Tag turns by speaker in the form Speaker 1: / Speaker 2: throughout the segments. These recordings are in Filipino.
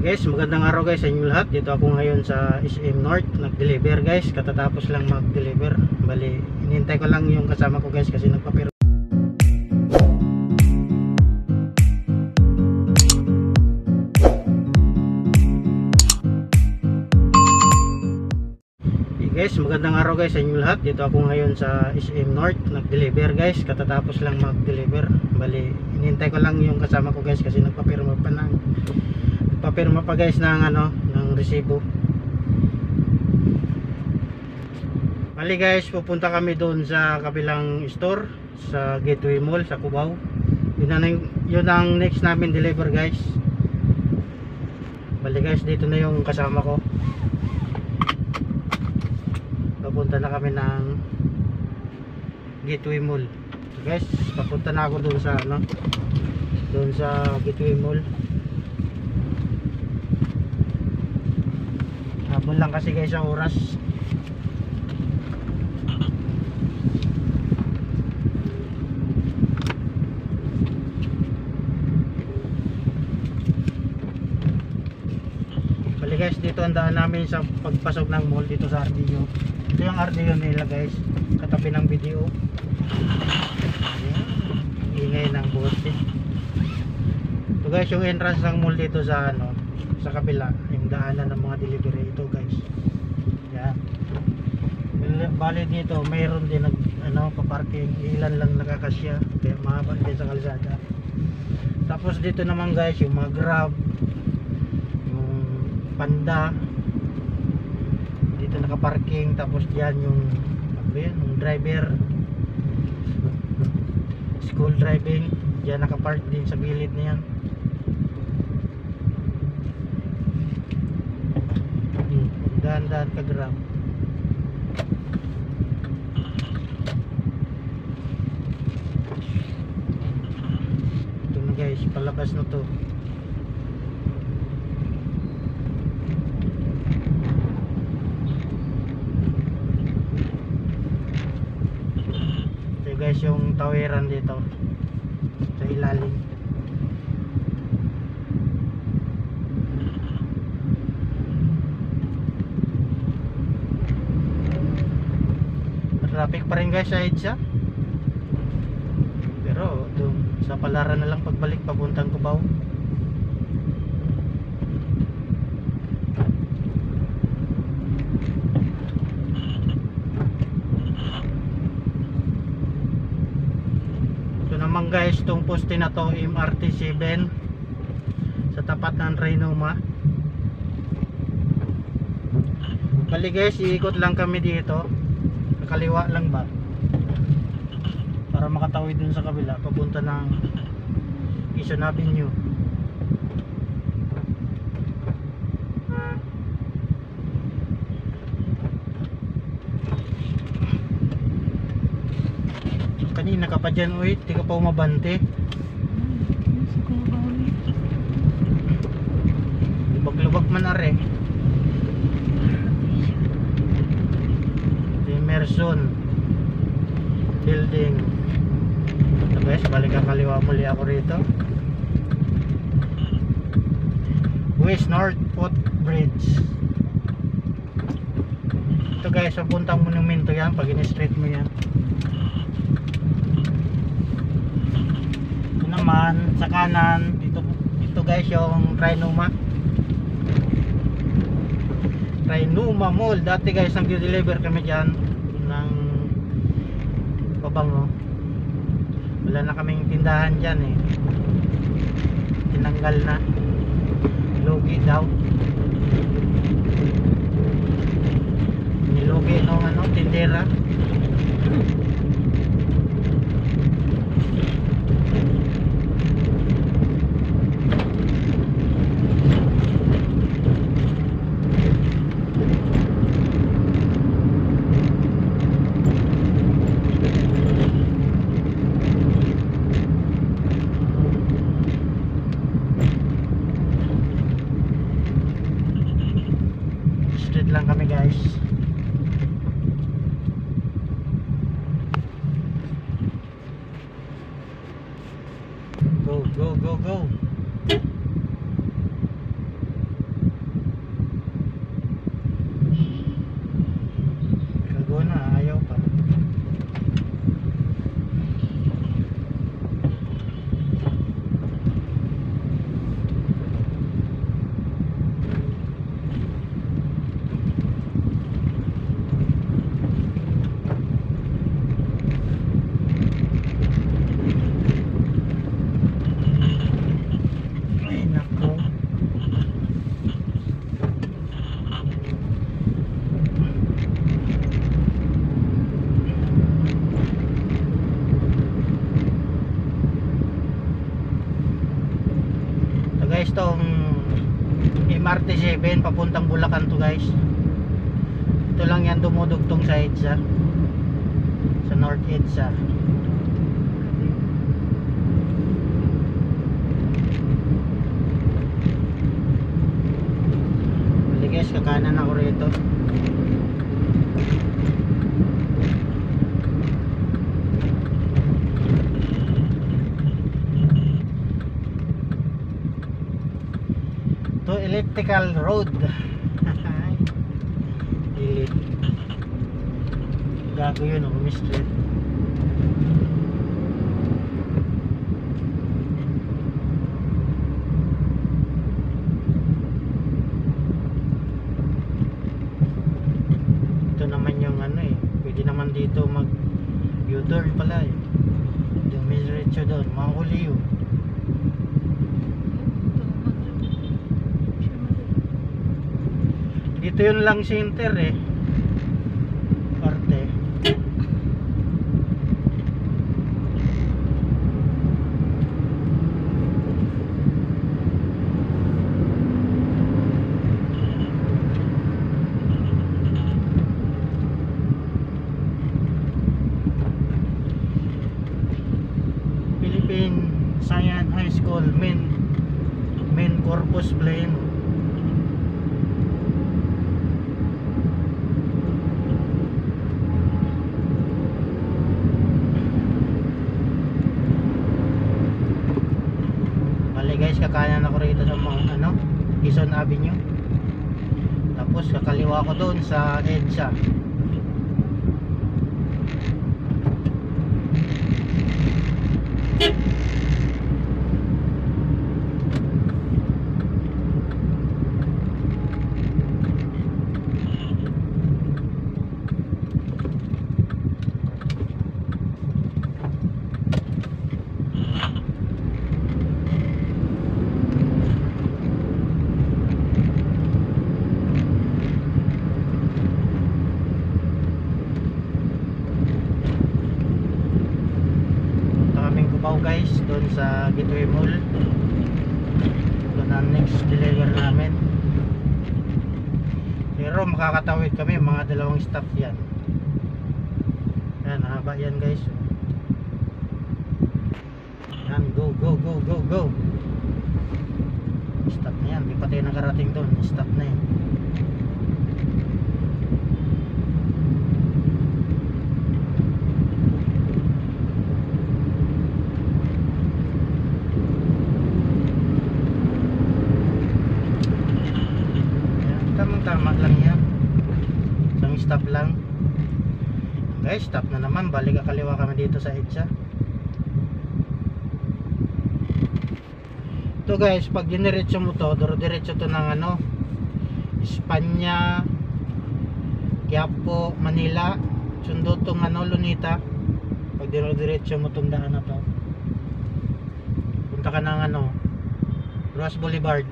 Speaker 1: Guys, magandang araw guys sa inyo lahat. Dito ako ngayon sa SM North, nag-deliver guys. Katatapos lang mag-deliver. Bali, hinihintay ko lang yung kasama ko guys kasi nagpapiro. Guys, magandang araw guys sa inyo lahat. Dito ako ngayon sa SM North, nag-deliver guys. Katatapos lang mag-deliver. Bali, hinihintay ko lang yung kasama ko guys kasi nagpapirma pa guys ng resibo. Bali guys, pupunta kami doon sa kabilang store sa Gateway Mall sa Cubao. Yun ang next namin deliver guys. Bali guys, dito na yung kasama ko. Papunta na kami ng Gateway Mall. So guys, papunta na ako doon sa doon sa Gateway Mall. Habol lang kasi guys ang oras. Bali guys, dito ang daan namin sa pagpasok ng mall dito sa RDO. Ito yung RDO nila guys, katabi ng video. Ingay ng bote. Ito guys yung entrance ng mall dito sa sa kabila, yung daanan ng mga delivery ito guys. Yan. Bali dito mayroon din pa-parking, ilan lang nakakasya, kaya mahaba din sa kalsada. Tapos dito naman guys yung mga Grab, yung Panda dito nakaparking. Tapos diyan yung yung driver, school driving, diyan nakapark din sa gilid na yan. Dahan-dahan ka Grab. Ito na guys, palabas na to. Ito guys yung tawiran dito sa ilalim. Traffic pa rin guys sa EDSA. Pero doon sa Palaran na lang pagbalik papuntang Cubao. Ito naman guys, itong poste na to MRT 7 sa tapat ng Raynuma. Bali guys, iikot lang kami dito, kaliwa lang ba para makatawid dun sa kabila papunta ng Quezon Avenue. Kanina ka pa dyan, uy, di ka pa umabante. Lubag-lubag man are. Emerson building. So guys, balik ang kaliwa muli ako rito. West North Footbridge. Ito guys, ang puntang monumento yan pag in-street mo yan. Ito naman sa kanan dito guys yung Raynuma Mall. Dati guys nag-deliver kami dyan ng pabango. Wala na kaming tindahan dyan eh, tinanggal na, lugi daw, nilugi nung tindera. Lang kami guys. Go. MRT 7 papuntang Bulacan to guys. Ito lang yan dumudugtong sa EDSA, sa North EDSA. Bali guys, kakanan ako rito. To elliptical road. Ilit. Gago yun, straight. Ito naman yung ano eh, pwede naman dito mag U-turn pala eh. Dumiretso doon, mahuli yun. Dito yun lang center eh, parte. Philippine Science High School main corpus plane. Guys, kakanan ako rito sa mga Quezon Avenue. Tapos kakaliwa ko doon sa EDSA. Guys, doon sa Gateway Mall. Doon ang next deliver namin. Pero makakatawid kami, mga 2 stop yan. Yan, haba yan guys. Yan, go, go, go, go, go. Stop na yan, di pa tayo nakarating doon. Stop na yan. Tama lang yan. Isang stop lang. Guys, stop na naman. Balik kaliwa kami dito sa EDSA. Ito guys, pag diniretso mo to, diretso to ng Espanya, Quiapo, Manila, sundo tong Lunita. Pag diretso mo tong daan na to, punta ka ng Ross Boulevard.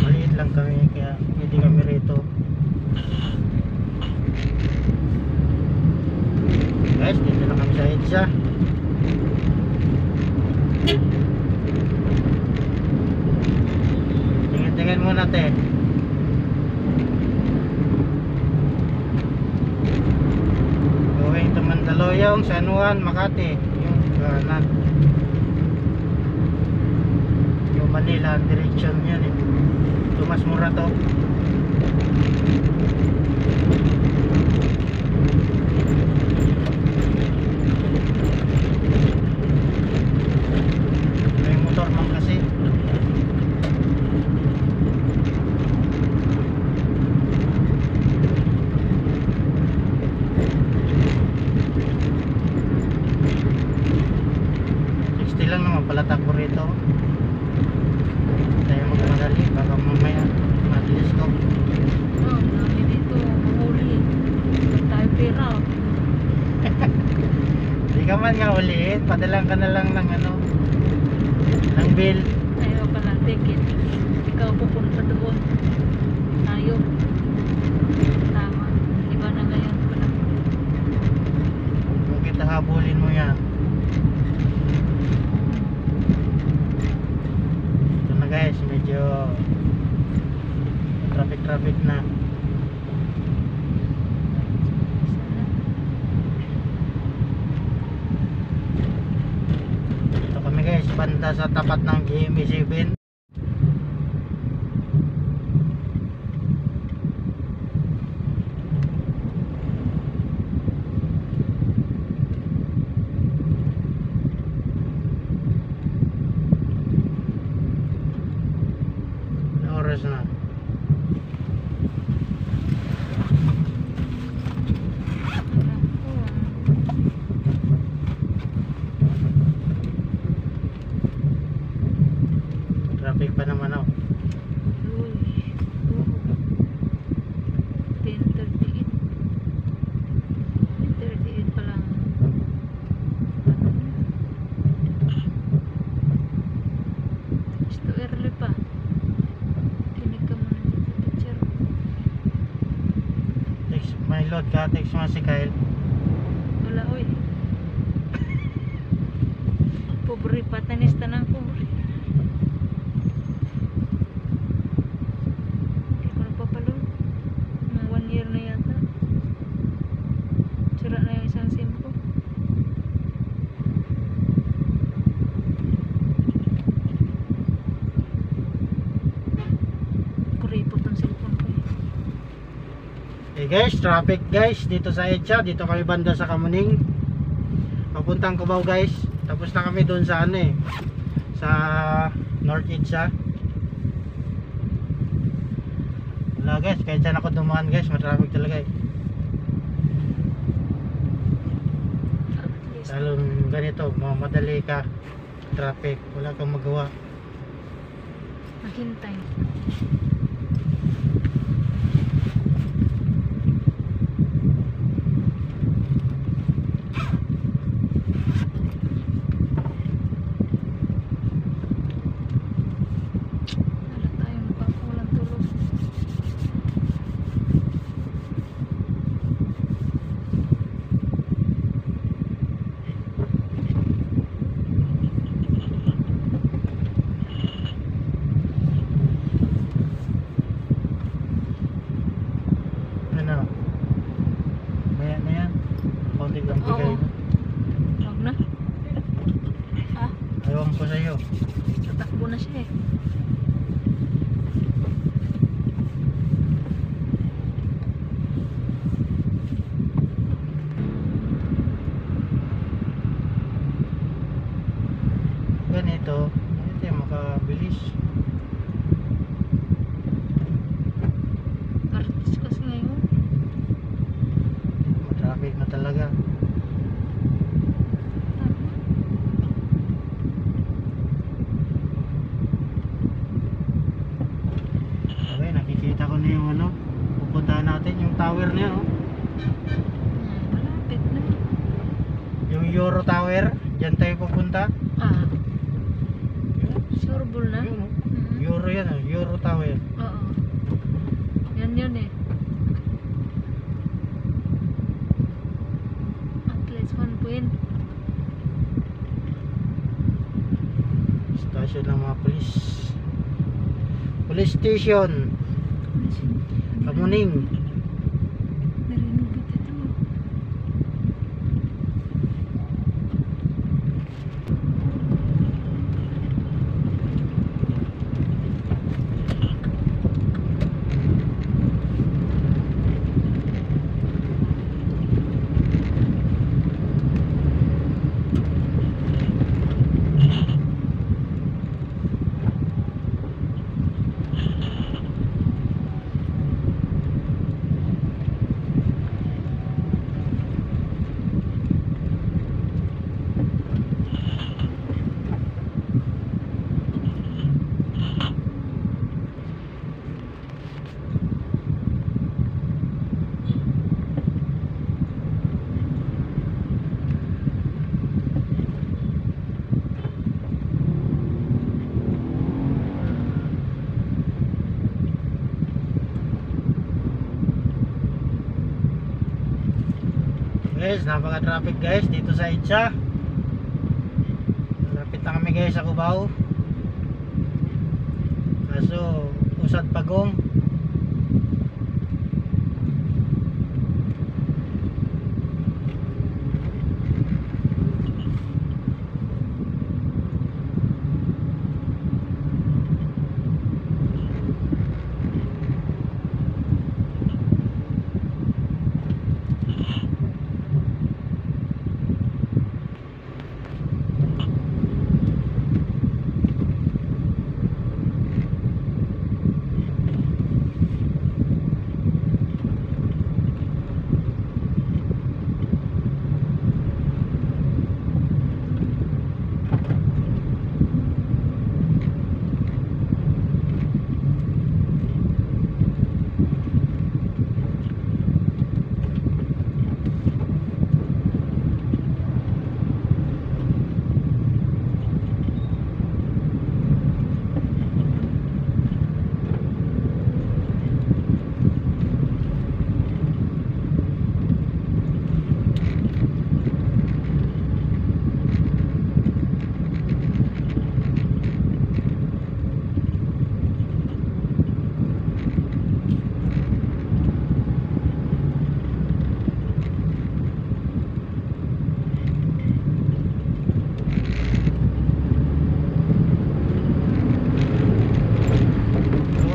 Speaker 1: Maliit lang kami kaya hindi kami rito. Guys, dito na kami sa EDSA. Tingin muna te. Going to Mandaluyong, San Juan, Makati. Yung kanan. Yung Manila direction yan eh. Tumas mura to. May motor man kasi. Lang naman pala takbo rito. Tayo magmadali baka mamaya matilis ko.
Speaker 2: Namin dito mahuli. Tayo pera.
Speaker 1: Hindi ka man nga ulit. Padalang ka na lang ng ng bill.
Speaker 2: Ayaw pala ticket. Ikaw ikaw pupunta doon. Tayo. Tama. Iba na ngayon pala.
Speaker 1: Kung kita habulin mo yan. Ito na guys, medyo traffic na. Ito kami guys, banda sa tapat ng GMA7. Oras na. Traffic pa naman ako.
Speaker 2: 10:38. 10:38 pa lang. Gusto early pa. Kinig ka muna dito, picture.
Speaker 1: Text, may load ka, text mo si Kyle.
Speaker 2: Wala, oy. Pobre, patanista na pobre. Hindi ko nagpapalo. Mga 1 year na yata. Sira na yung isang SIM ko. Kuripot ang cellphone ko eh.
Speaker 1: Eh guys, traffic guys dito sa EDSA, dito kami banda sa Kamuning. Papuntang Cubao guys. Tapos na kami doon sa ano eh, sa North EDSA. Wala guys, kahit saan ako dumaan guys, matraffic talaga eh.
Speaker 2: At least.
Speaker 1: Lalo ganito, madali ka, traffic, wala kang magawa.
Speaker 2: Maghintay. Wala tayong walang tulog.
Speaker 1: Ano? Maya na yan. Konti lang bigay
Speaker 2: Oo.
Speaker 1: mo.
Speaker 2: Huwag na. Ah,
Speaker 1: Ewan ko sa'yo.
Speaker 2: tatakbo na siya eh.
Speaker 1: Ganito, ganito yung makabilis.
Speaker 2: Artist kasi ngayon.
Speaker 1: Matraffic na talaga. Okay, nakikita ko na yung ano, pupuntahan natin, yung tower na yun, oh.
Speaker 2: Malapit na.
Speaker 1: Yung Euro Tower, dyan tayo pupunta.
Speaker 2: Ah, sureball na.
Speaker 1: Yun, oh.
Speaker 2: Mhm.
Speaker 1: Euro yan, oh. Euro Tower.
Speaker 2: Oo. Yan yun eh. At least 1 point.
Speaker 1: Station ng mga police. Police station, Kamuning.
Speaker 2: Narinig ko dito.
Speaker 1: Guys, napaka-traffic guys dito sa Itza. Lapit na kami guys sa Cubao. Kaso usad pagong.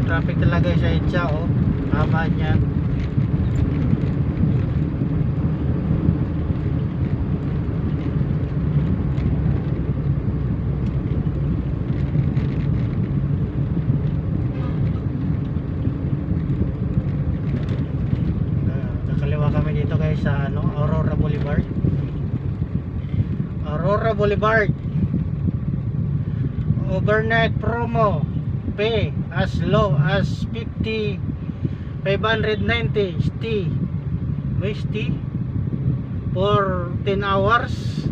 Speaker 1: Traffic talaga sa Itza, oh. Haba niyan. Kakaliwa kami dito guys sa ano, Aurora Boulevard. Aurora Boulevard. Overnight promo. Pay as low as 590 ST for 10 hours.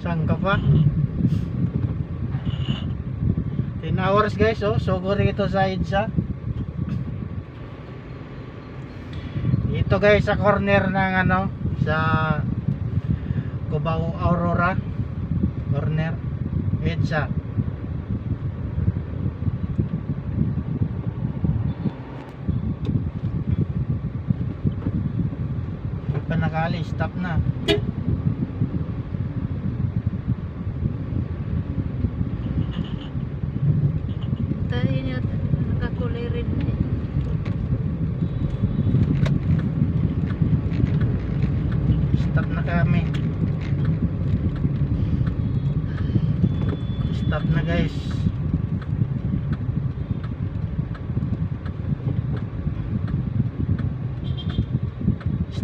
Speaker 1: Saan ka pa? 10 hours guys, oh. So ito sa Itza. Ito guys sa corner ng ano, sa Cubao Aurora corner Itza. Nakali, stop na.
Speaker 2: Tayo niya nakakulay rin na eh.
Speaker 1: Stop na kami. Stop na guys.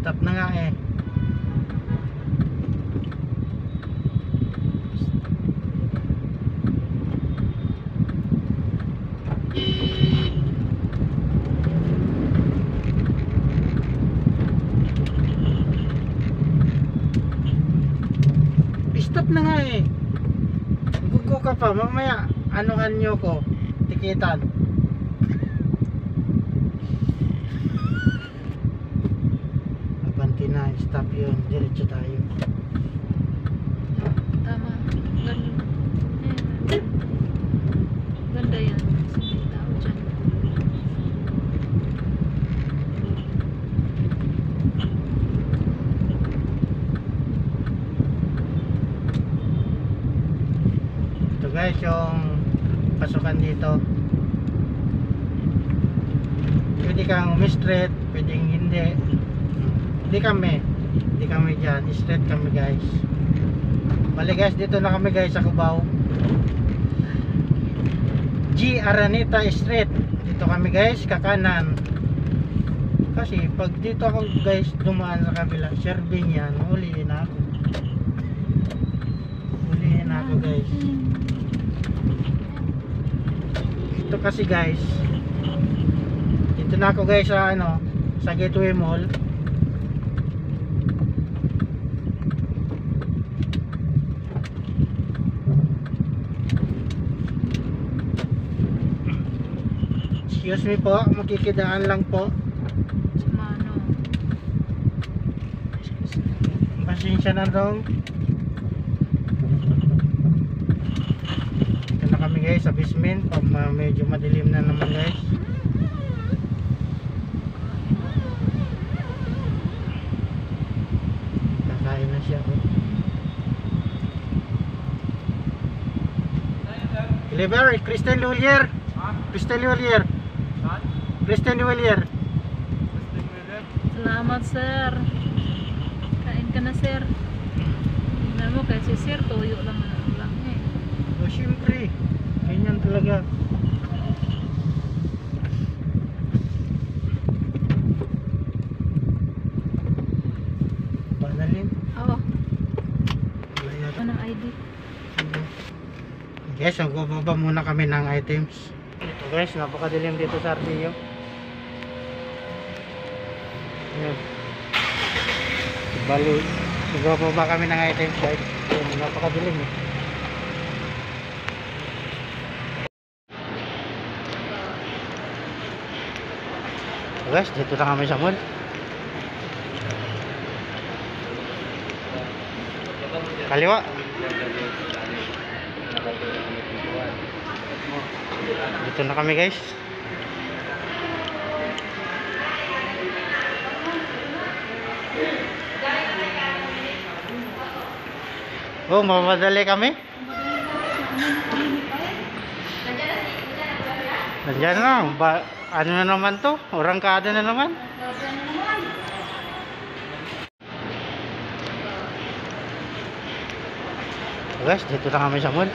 Speaker 1: Stop na nga eh. Stop na nga eh. Gugo ka pa. Mamaya anuhan nyo ko. Tikitan. Abanti na. Stop yun. Diretso tayo.
Speaker 2: Tama. Ganda. Ganda yan. Sige, tao dyan.
Speaker 1: Ito guys yung pasukan dito. Pwede kang straight, pwedeng hindi. Hindi kami dyan, straight kami guys. Bali guys, dito na kami guys sa Cubao. G. Araneta Street. Dito kami guys, kakanan. Kasi pag dito ako guys dumaan sa kabila, serving yan, huliin ako. Huliin ako guys. Ito kasi guys, dito na ako guys sa ano, sa Gateway Mall. Excuse me po, makikidaan lang po.
Speaker 2: Mano.
Speaker 1: Pasensya na dong. Ito na kami guys sa basement. Medyo madilim na naman guys. Kakain na siya. Deliver, Christian Lulier. Christian Lulier. Christian Lulier.
Speaker 2: Salamat, sir. Kain ka na, sir. Tingnan mo, kasi sir, tuyo lang eh.
Speaker 1: O syempre, ganyan talaga. Banalin.
Speaker 2: Oo,
Speaker 1: Wala yata.
Speaker 2: ano ng ID?
Speaker 1: Guys, magbababa muna kami ng items. Ito guys, napakadilim dito sa RTO. Ayan. Bali, magbababa kami ng items guys. Ayan, napakadilim eh. So guys, dito na kami sa mall. Kaliwa. Dito na kami guys. Oh, mamadali kami. Nandiyan na. Ano na naman to? Orangkada na naman. So guys, dito na kami sa mall.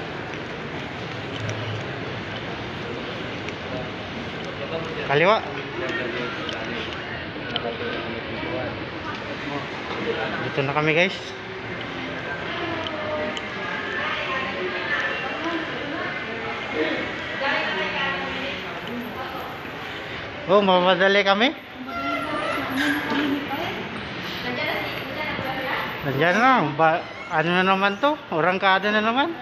Speaker 1: Kaliwa. Dito na kami guys. Oh, mamadali kami. Nandiyan na. Ano na naman to? Orangkada na naman.